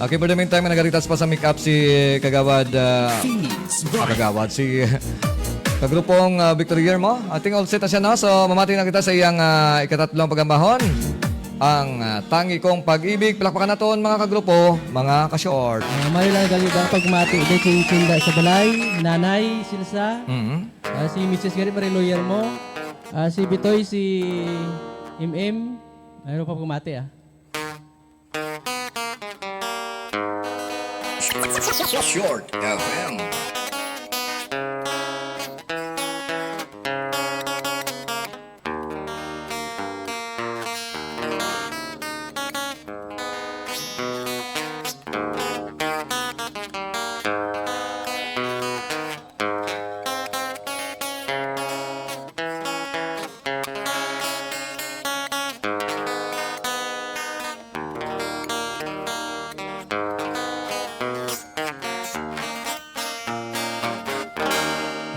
Okay, for the meantime, nagaritas pa sa make-up si Kagawad, si kagrupong Victory Year mo. Ating all set na siya na. So, mamati na kita sa iyang ikatatlong pagambahon. Ang tangi kong pag-ibig. Palakpakan naton mga kagrupo, mga ka-short. Marilang galibang pagmati ulit yung tinda sa balay, Nanay Silsa, si Mrs. Gary Mariloyer mo, si Bitoy, si MM. Mayroon pa pagmati Short FM.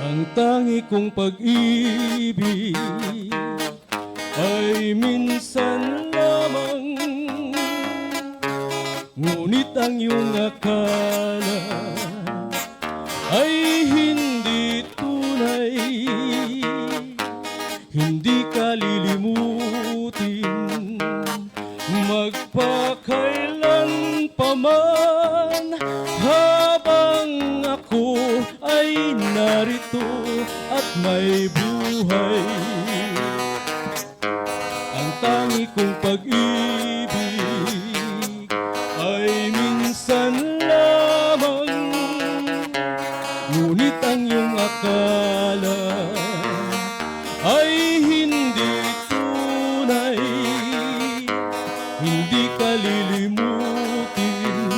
Ang tangi kong pag-ibig ay minsan lamang, ngunit ang iyong akala ay hindi tunay. Hindi ka lilimutin magpakailan pa man, habang ako ay narito at may buhay. Ang tangi kong pag-ibig ay minsan lamang, ngunit ang iyong akala ay hindi tunay. Hindi ka lilimutin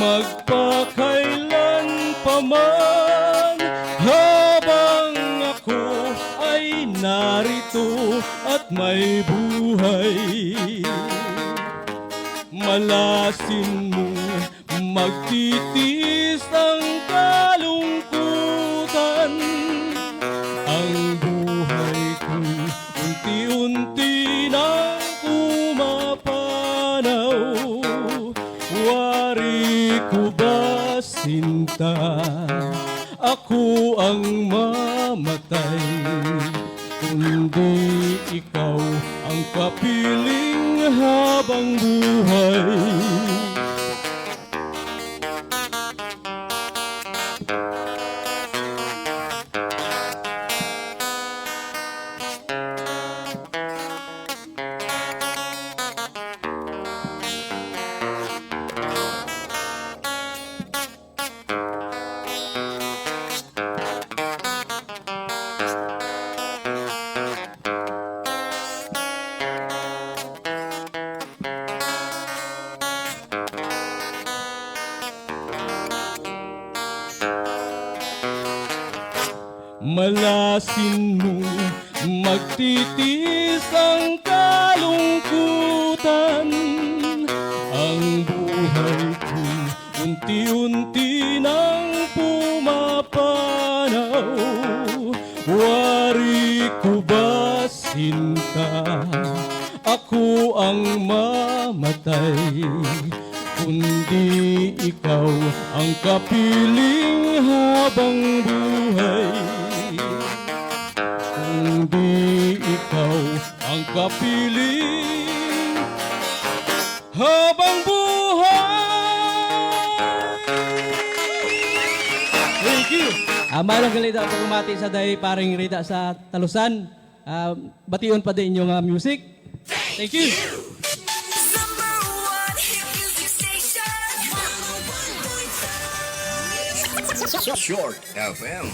magpakailan pa man, habang ako ay narito at may buhay. Malasin mo magtitiis ang kalungkutan. Ang buhay ko'y unti-unti nang pumapanaw. Wari ko ba, sinta, ako ang mamatay, kundi ikaw ang kapiling habang buhay. Malasin mo magtitiis ang kalungkutan. Ang buhay ko unti-unti nang pumapanaw. Wari ko ba, sinta, ako ang mamatay, kundi ikaw ang kapiling habang buhay. Kundi ikaw ang kapiling habang buhay. Thank you. Mayroong galida ako kumati sa day paring rida sa Talusan. Bation pa din yung music. Thank you. Short FM.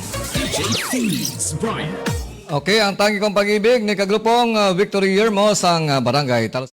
Okay, ang tangi kong pag-ibig ni kagrupong Victory Year mo sang Barangay Talusan.